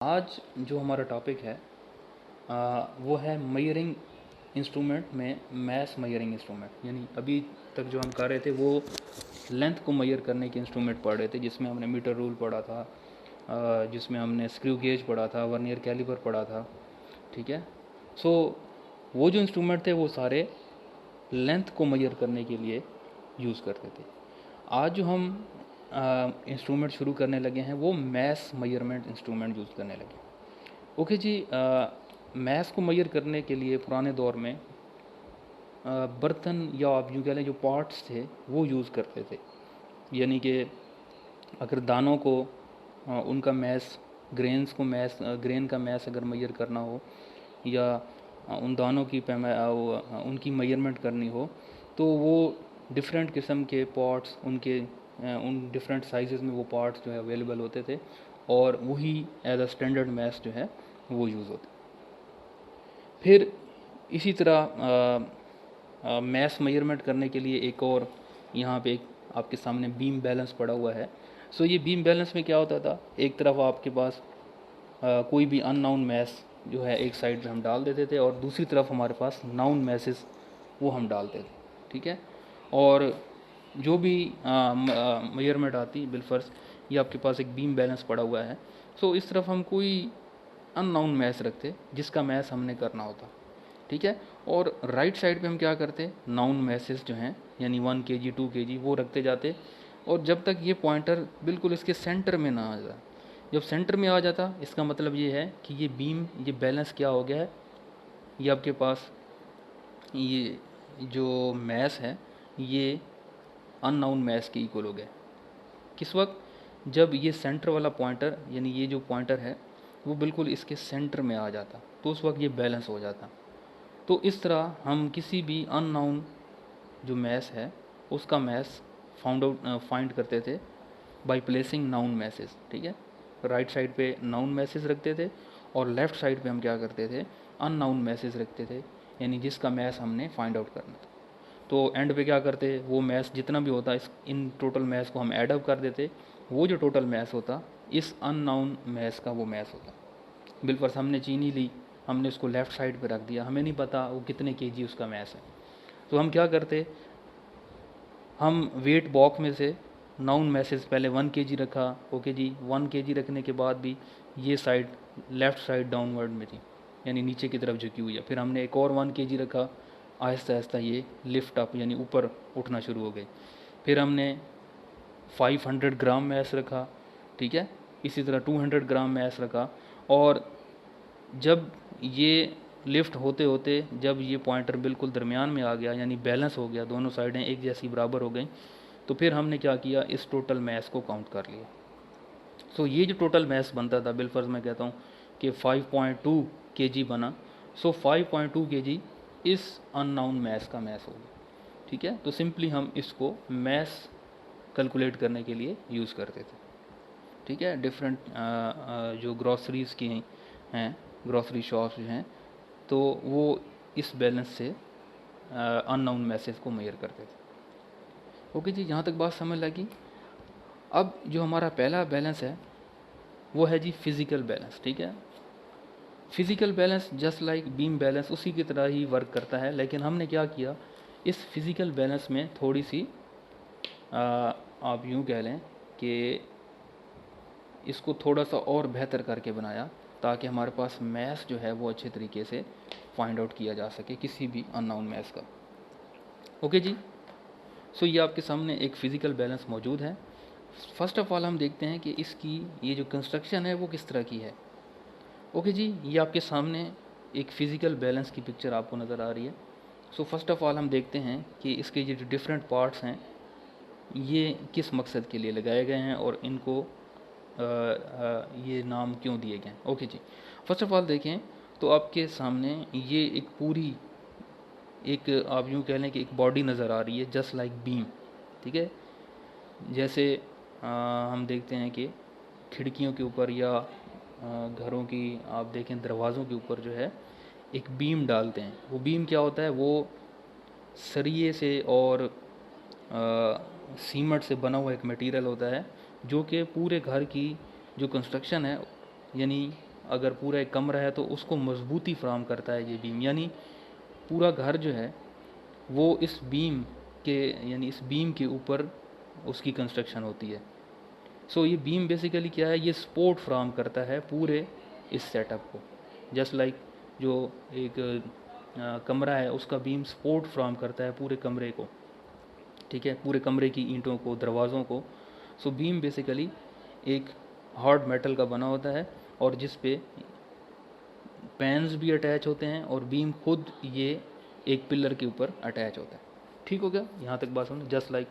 आज जो हमारा टॉपिक है वो है मयरिंग इंस्ट्रूमेंट में मैथ मयरिंग इंस्ट्रूमेंट। यानी अभी तक जो हम कर रहे थे वो लेंथ को मयर करने के इंस्ट्रूमेंट पढ़ रहे थे, जिसमें हमने मीटर रूल पढ़ा था, जिसमें हमने स्क्रू गेज पढ़ा था, वर्नियर कैलिपर पढ़ा था। ठीक है। सो वो जो इंस्ट्रूमेंट थे वो सारे लेंथ को मयर करने के लिए यूज़ करते थे। आज जो हम इंस्ट्रूमेंट शुरू करने लगे हैं वो मैथ मयरमेंट इंस्ट्रूमेंट यूज़ करने लगे। ओके जी। मैथ्स को मेजर करने के लिए पुराने दौर में बर्तन या आप यूँ कह लें जो पार्ट्स थे वो यूज़ करते थे। यानी कि अगर दानों को उनका मैस, ग्रेन्स को मैस, ग्रेन का मैस अगर मेजर करना हो या उन दानों की उनकी मेजरमेंट करनी हो तो वो डिफरेंट किस्म के पार्ट्स उनके उन डिफरेंट साइजेस में वो पार्ट्स जो है अवेलेबल होते थे और वही एज अ स्टैंडर्ड मैथ्स जो है वो यूज़ होते। फिर इसी तरह मैथ्स मेजरमेंट करने के लिए एक और यहाँ पे एक आपके सामने बीम बैलेंस पड़ा हुआ है। सो ये बीम बैलेंस में क्या होता था, एक तरफ आपके पास कोई भी अननाउन मैथ्स जो है एक साइड पे हम डाल देते थे और दूसरी तरफ हमारे पास नाउन मैसेज वो हम डालते थे। ठीक है। और जो भी मेजरमेंट आती बिलफर्स ये आपके पास एक बीम बैलेंस पड़ा हुआ है। सो इस तरफ हम कोई अननाउन मैथ्स रखते जिसका मैथ्स हमने करना होता। ठीक है। और राइट साइड पे हम क्या करते, नाउन मैसेज जो हैं यानी 1 kg 2 kg वो रखते जाते। और जब तक ये पॉइंटर बिल्कुल इसके सेंटर में ना आ जाए, जब सेंटर में आ जाता इसका मतलब ये है कि ये बीम, ये बैलेंस क्या हो गया है, ये आपके पास ये जो मैस है ये अननाउन मैस के इक्वल हो गया। किस वक्त, जब ये सेंटर वाला पॉइंटर यानी ये जो पॉइंटर है वो बिल्कुल इसके सेंटर में आ जाता तो उस वक्त ये बैलेंस हो जाता। तो इस तरह हम किसी भी अननाउन जो मैस है उसका मैस फाइंड करते थे बाय प्लेसिंग नाउन मैसेज। ठीक है। राइट साइड पे नाउन मैसेज रखते थे और लेफ्ट साइड पे हम क्या करते थे, अननाउन मैसेज रखते थे, यानी जिसका मैस हमने फाइंड आउट करना था। तो एंड पे क्या करते, वो मैस जितना भी होता इस इन टोटल मैस को हम ऐड अप कर देते। वो जो टोटल मैस होता इस अननाउन मैस का वो मैस होता। बिलफर्स हमने चीनी ली, हमने उसको लेफ़्ट साइड पे रख दिया, हमें नहीं पता वो कितने केजी उसका मैस है। तो हम क्या करते, हम वेट बॉक्स में से नाउन मैसेज पहले 1 kg रखा। ओके जी। 1 kg रखने के बाद भी ये साइड लेफ़्ट साइड डाउनवर्ड में थी यानी नीचे की तरफ झुकी हुई है। फिर हमने एक और 1 kg रखा, आहिस्ता आहिस्ता ये लिफ्ट अप यानी ऊपर उठना शुरू हो गए। फिर हमने 500 ग्राम मैस रखा। ठीक है। इसी तरह 200 ग्राम मैस रखा। और जब ये लिफ्ट होते होते जब ये पॉइंटर बिल्कुल दरमियान में आ गया यानी बैलेंस हो गया, दोनों साइडें एक जैसी बराबर हो गई, तो फिर हमने क्या किया, इस टोटल मैस को काउंट कर लिया। सो ये जो टोटल मैस बनता था, बिलफर्ज मैं कहता हूँ कि 5.2 kg बना। सो 5.2 kg इस अननाउन मैस का मैस हो गया। ठीक है। तो सिंपली हम इसको मैस कैलकुलेट करने के लिए यूज़ करते थे। ठीक है। डिफरेंट जो ग्रॉसरीज़ की हैं, ग्रॉसरी शॉप्स जो हैं, तो वो इस बैलेंस से अननाउन मैसेज को मेजर करते थे। ओके जी, यहाँ तक बात समझ लगी। अब जो हमारा पहला बैलेंस है वो है जी फिज़िकल बैलेंस। ठीक है। Physical balance just like beam balance उसी की तरह ही वर्क करता है, लेकिन हमने क्या किया, इस फिज़िकल बैलेंस में थोड़ी सी आप यूँ कह लें कि इसको थोड़ा सा और बेहतर करके बनाया ताकि हमारे पास मैथ जो है वो अच्छे तरीके से फाइंड आउट किया जा सके किसी भी अननोन मैथ का। ओके जी। सो ये आपके सामने एक फ़िज़िकल बैलेंस मौजूद है। फर्स्ट ऑफ ऑल हम देखते हैं कि इसकी ये जो कंस्ट्रक्शन है वो किस तरह की है। ओके जी, ये आपके सामने एक फ़िज़िकल बैलेंस की पिक्चर आपको नज़र आ रही है। सो फर्स्ट ऑफ ऑल हम देखते हैं कि इसके जो डिफरेंट पार्ट्स हैं ये किस मकसद के लिए लगाए गए हैं और इनको ये नाम क्यों दिए गए हैं। Okay ji. First of all देखें तो आपके सामने ये एक पूरी एक आप यूँ कह लें कि एक बॉडी नज़र आ रही है जस्ट लाइक बीम। ठीक है। जैसे हम देखते हैं कि खिड़कियों के ऊपर या घरों की आप देखें दरवाज़ों के ऊपर जो है एक बीम डालते हैं। वो बीम क्या होता है, वो सरिये से और सीमेंट से बना हुआ एक मटेरियल होता है जो कि पूरे घर की जो कंस्ट्रक्शन है यानी अगर पूरा एक कमरा है तो उसको मजबूती फराहम करता है ये बीम। यानी पूरा घर जो है वो इस बीम के यानी इस बीम के ऊपर उसकी कंस्ट्रक्शन होती है। सो ये बीम बेसिकली क्या है, ये सपोर्ट फ्राहम करता है पूरे इस सेटअप को। जस्ट लाइक जो एक कमरा है उसका बीम सपोर्ट फ्राहम करता है पूरे कमरे को, ठीक है, पूरे कमरे की ईंटों को, दरवाज़ों को। सो बीम बेसिकली एक हार्ड मेटल का बना होता है और जिस पे पैन्स भी अटैच होते हैं और बीम खुद ये एक पिलर के ऊपर अटैच होता है। ठीक हो गया, यहाँ तक बात समझ। जस्ट लाइक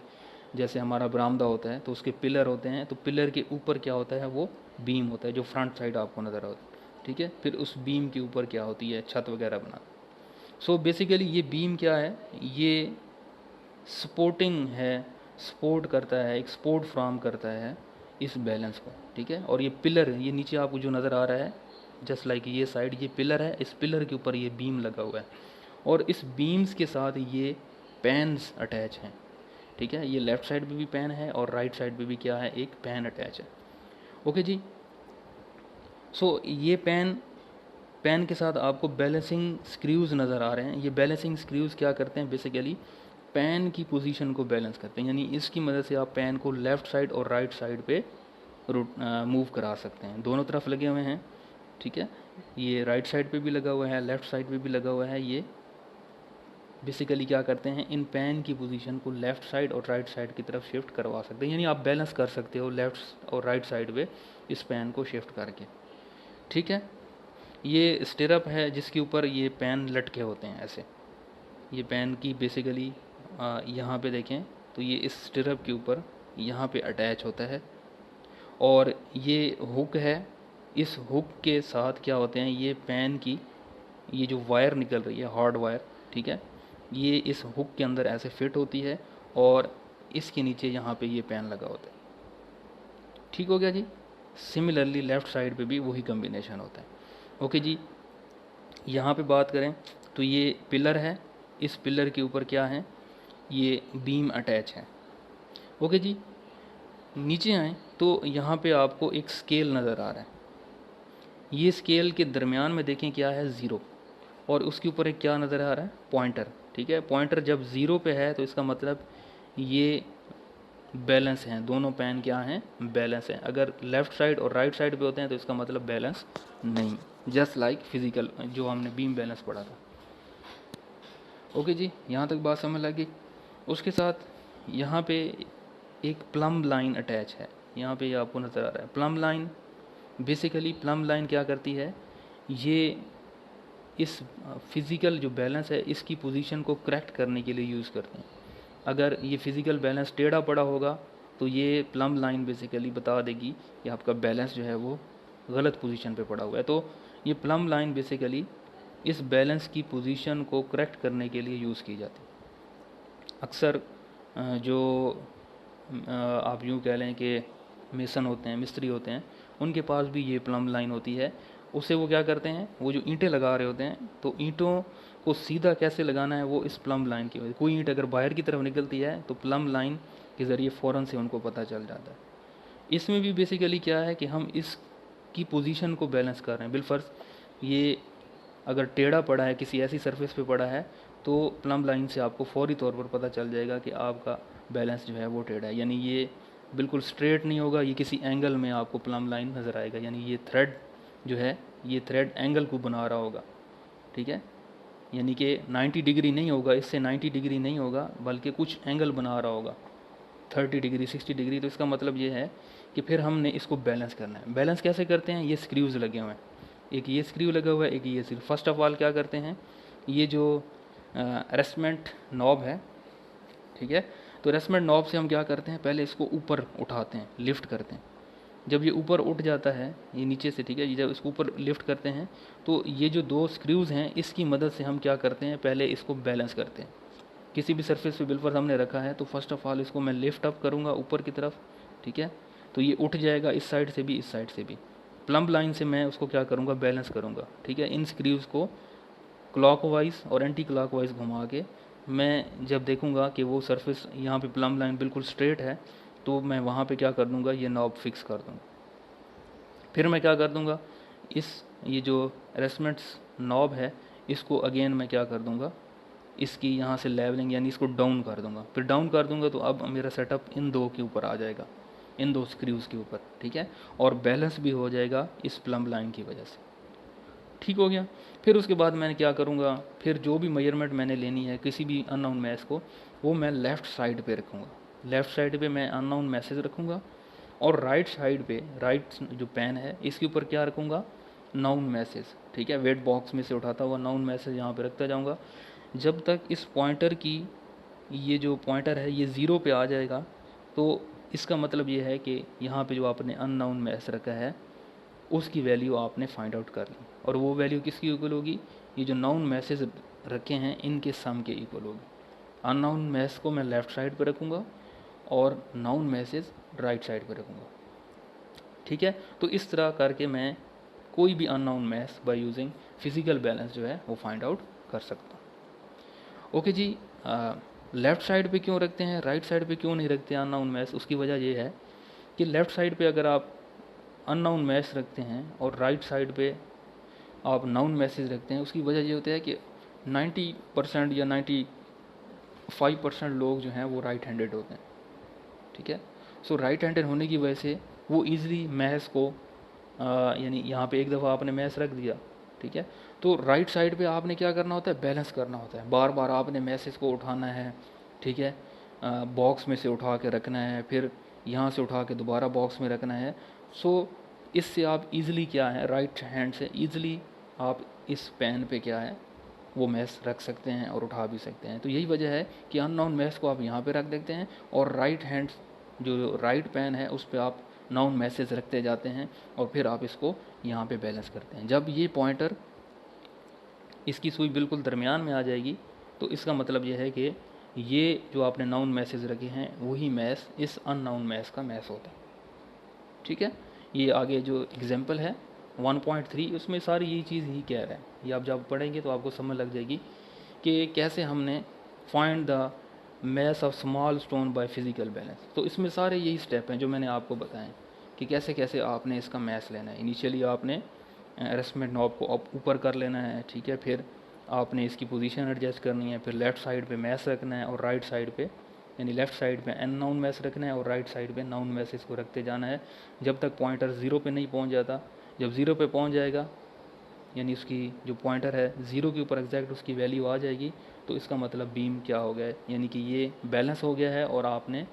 जैसे हमारा बरामदा होता है तो उसके पिलर होते हैं, तो पिलर के ऊपर क्या होता है, वो बीम होता है जो फ्रंट साइड आपको नज़र आता है, ठीक है। फिर उस बीम के ऊपर क्या होती है, छत वगैरह बना। सो बेसिकली ये बीम क्या है, ये सपोर्टिंग है, सपोर्ट करता है, एक सपोर्ट फ्राहम करता है इस बैलेंस को, ठीक है। और ये पिलर, ये नीचे आपको जो नज़र आ रहा है, जस्ट लाइक ये साइड ये पिलर है, इस पिलर के ऊपर ये बीम लगा हुआ है और इस बीम्स के साथ ये पैन्स अटैच हैं, ठीक है। ये लेफ़्ट साइड पे भी पैन है और राइट साइड पे भी क्या है, एक पैन अटैच है। ओके जी। सो ये पैन के साथ आपको बैलेंसिंग स्क्रूज़ नज़र आ रहे हैं। ये बैलेंसिंग स्क्रूज़ क्या करते हैं, बेसिकली पैन की पोजीशन को बैलेंस करते हैं। यानी इसकी मदद से आप पैन को लेफ़्ट साइड और राइट साइड पे मूव करा सकते हैं। दोनों तरफ लगे हुए हैं, ठीक है। ये राइट साइड पे भी लगा हुआ है, लेफ़्ट साइड पे भी लगा हुआ है। ये बेसिकली क्या करते हैं, इन पैन की पोजीशन को लेफ़्ट साइड और राइट साइड की तरफ शिफ्ट करवा सकते हैं। यानी आप बैलेंस कर सकते हो लेफ़्ट और राइट साइड पे इस पैन को शिफ्ट करके, ठीक है। ये स्टिरअप है जिसके ऊपर ये पैन लटके होते हैं ऐसे। ये पैन की बेसिकली यहाँ पे देखें तो ये इस स्टिरअप के ऊपर यहाँ पे अटैच होता है और ये हुक है। इस हुक के साथ क्या होते हैं, ये पैन की ये जो वायर निकल रही है, हार्ड वायर, ठीक है, ये इस हुक के अंदर ऐसे फिट होती है और इसके नीचे यहाँ पे ये पैन लगा होता है। ठीक हो गया जी। सिमिलरली लेफ़्ट साइड पे भी वही कम्बिनेशन होता है। ओके जी। यहाँ पे बात करें तो ये पिलर है, इस पिलर के ऊपर क्या है, ये बीम अटैच है। ओके जी। नीचे आएँ तो यहाँ पे आपको एक स्केल नज़र आ रहा है। ये स्केल के दरमियान में देखें क्या है, ज़ीरो, और उसके ऊपर एक क्या नज़र आ रहा है, पॉइंटर, ठीक है। पॉइंटर जब ज़ीरो पे है तो इसका मतलब ये बैलेंस हैं, दोनों पैन क्या हैं, बैलेंस हैं। अगर लेफ़्ट साइड और राइट साइड पे होते हैं तो इसका मतलब बैलेंस नहीं। जस्ट लाइक फिजिकल जो हमने बीम बैलेंस पढ़ा था। ओके जी, यहाँ तक बात समझ लगी। उसके साथ यहाँ पे एक प्लम लाइन अटैच है, यहाँ पे आपको नज़र आ रहा है plum line. Basically plum line क्या करती है, ये इस फिज़िकल जो बैलेंस है इसकी पोजीशन को करेक्ट करने के लिए यूज़ करते हैं। अगर ये फिज़िकल बैलेंस टेढ़ा पड़ा होगा तो ये प्लम लाइन बेसिकली बता देगी कि आपका बैलेंस जो है वो गलत पोजीशन पे पड़ा हुआ है। तो ये प्लम लाइन बेसिकली इस बैलेंस की पोजीशन को करेक्ट करने के लिए यूज़ की जाती है। अक्सर जो आप यूँ कह लें कि मेसन होते हैं, मिस्त्री होते हैं, उनके पास भी ये प्लम लाइन होती है। उससे वो क्या करते हैं, वो जो ईंटें लगा रहे होते हैं तो ईंटों को सीधा कैसे लगाना है वो इस प्लम लाइन की वजह। कोई ईंट अगर बाहर की तरफ निकलती है तो प्लम लाइन के ज़रिए फ़ौरन से उनको पता चल जाता है। इसमें भी बेसिकली क्या है कि हम इसकी पोजीशन को बैलेंस कर रहे हैं। बिलफर्ज ये अगर टेढ़ा पड़ा है, किसी ऐसी सरफेस पे पड़ा है, तो प्लम लाइन से आपको फौरी तौर पर पता चल जाएगा कि आपका बैलेंस जो है वो टेढ़ा है। यानी ये बिल्कुल स्ट्रेट नहीं होगा, ये किसी एंगल में आपको प्लम लाइन नज़र आएगा। यानी ये थ्रेड जो है, ये थ्रेड एंगल को बना रहा होगा, ठीक है। यानी कि 90 डिग्री नहीं होगा, इससे 90 डिग्री नहीं होगा, बल्कि कुछ एंगल बना रहा होगा 30 डिग्री 60 डिग्री। तो इसका मतलब ये है कि फिर हमने इसको बैलेंस करना है। बैलेंस कैसे करते हैं, ये स्क्रूज़ लगे हुए हैं, एक ये स्क्रू लगा हुआ है, एक ये स्क्रू। फर्स्ट ऑफ ऑल क्या करते हैं, ये जो रेस्टमेंट नॉब है, ठीक है, तो रेस्टमेंट नॉब से हम क्या करते हैं, पहले इसको ऊपर उठाते हैं, लिफ्ट करते हैं। जब ये ऊपर उठ जाता है ये नीचे से, ठीक है, जब इसको ऊपर लिफ्ट करते हैं तो ये जो दो स्क्रूज़ हैं इसकी मदद से हम क्या करते हैं, पहले इसको बैलेंस करते हैं। किसी भी सरफेस पे बिल्कुल हमने रखा है तो फर्स्ट ऑफ ऑल इसको मैं लिफ्ट अप करूँगा ऊपर की तरफ, ठीक है, तो ये उठ जाएगा इस साइड से भी, इस साइड से भी। प्लम लाइन से मैं उसको क्या करूँगा, बैलेंस करूँगा, ठीक है। इन स्क्रूज़ को क्लॉकवाइज और एंटी क्लॉकवाइज घुमा के मैं जब देखूँगा कि वो सरफेस यहाँ पे प्लम लाइन बिल्कुल स्ट्रेट है तो मैं वहाँ पे क्या कर दूँगा, ये नॉब फिक्स कर दूँगा। फिर मैं क्या कर दूँगा, इस ये जो एडजस्टमेंट्स नॉब है इसको अगेन मैं क्या कर दूंगा, इसकी यहाँ से लेवलिंग यानी इसको डाउन कर दूंगा। फिर डाउन कर दूंगा तो अब मेरा सेटअप इन दो के ऊपर आ जाएगा, इन दो स्क्रूज़ के ऊपर, ठीक है। और बैलेंस भी हो जाएगा इस प्लम्ब लाइन की वजह से, ठीक हो गया। फिर उसके बाद मैं क्या करूँगा, फिर जो भी मेजरमेंट मैंने लेनी है किसी भी अननोन मैस को, वो मैं लेफ़्ट साइड पे रखूँगा। लेफ़्ट साइड पे मैं अननोन मैसेज रखूँगा और राइट साइड पे, राइट जो पेन है इसके ऊपर क्या रखूँगा, नाउन मैसेज, ठीक है। वेट बॉक्स में से उठाता हुआ नाउन मैसेज यहाँ पे रखता जाऊँगा जब तक इस पॉइंटर की, ये जो पॉइंटर है ये ज़ीरो पे आ जाएगा। तो इसका मतलब ये है कि यहाँ पे जो आपने अननाउन मैसेज रखा है उसकी वैल्यू आपने फाइंड आउट कर ली, और वो वैल्यू किसकी इक्वल होगी, ये जो नाउन मैसेज रखे हैं इनके सम के इक्वल होगी। अननाउन मैसेज को मैं लेफ़्ट साइड पर रखूँगा और नाउन मैसेज राइट साइड पर रखूँगा, ठीक है। तो इस तरह करके मैं कोई भी unknown message by using physical balance जो है वो फाइंड आउट कर सकता हूँ। ओके जी, लेफ़्ट साइड पे क्यों रखते हैं, राइट साइड पे क्यों नहीं रखते अननाउन मैसेज, उसकी वजह ये है कि लेफ़्ट साइड पे अगर आप अननाउन मैसेज रखते हैं और राइट साइड पे आप नाउन मैसेज रखते हैं, उसकी वजह ये होता है कि 90% या 95% लोग जो हैं वो राइट हैंडेड होते हैं, ठीक है। सो राइट हैंडेड होने की वजह से वो ईज़िली मैथ्स को यानी यहाँ पे एक दफ़ा आपने मैथ्स रख दिया, ठीक है, तो राइट साइड पे आपने क्या करना होता है, बैलेंस करना होता है। बार बार आपने मैसेज को उठाना है, ठीक है, बॉक्स में से उठा के रखना है, फिर यहाँ से उठा के दोबारा बॉक्स में रखना है। सो इससे आप इजीली क्या है, राइट हैंड से इजीली आप इस पेन पे क्या है वो मैस रख सकते हैं और उठा भी सकते हैं। तो यही वजह है कि अननाउन मैस को आप यहाँ पे रख देते हैं और राइट हैंड जो राइट पेन है उस पर आप नाउन मैसेज रखते जाते हैं और फिर आप इसको यहाँ पे बैलेंस करते हैं। जब ये पॉइंटर इसकी सुई बिल्कुल दरमियान में आ जाएगी तो इसका मतलब ये है कि ये जो आपने नाउन मैसेज रखे हैं वही मैस इस अननाउन मैस का मैस होता है, ठीक है। ये आगे जो एग्जाम्पल है 1.3 उसमें सारी यही चीज़ ही कह रहा है। ये आप जब पढ़ेंगे तो आपको समझ लग जाएगी कि कैसे हमने find the mass of small stone by physical balance. तो इसमें सारे यही स्टेप हैं जो मैंने आपको बताएं कि कैसे कैसे आपने इसका मैस लेना है। इनिशियली आपने एडजस्टमेंट नॉब को अप ऊपर कर लेना है, ठीक है, फिर आपने इसकी पोजीशन एडजस्ट करनी है, फिर लेफ़्ट साइड पे मैस रखना है और राइट साइड पे यानी लेफ़्ट साइड पे एन नाउन मैस रखना है और राइट साइड पे नाउन मैसेज को रखते जाना है जब तक पॉइंटर ज़ीरो पे नहीं पहुंच जाता। जब ज़ीरो पे पहुंच जाएगा यानी उसकी जो पॉइंटर है ज़ीरो के ऊपर एग्जैक्ट उसकी वैल्यू आ जाएगी तो इसका मतलब बीम क्या हो गया है, यानी कि ये बैलेंस हो गया है और आपने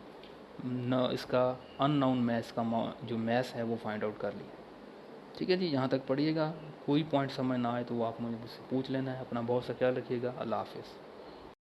न इसका अननाउन मैस का जो मैस है वो फाइंड आउट कर लिया, ठीक है जी। यहाँ तक पढ़िएगा, कोई पॉइंट समझ ना आए तो वो आप मुझे पूछ लेना है। अपना बहुत सा ख्याल रखिएगा। अल्लाह हाफिज़।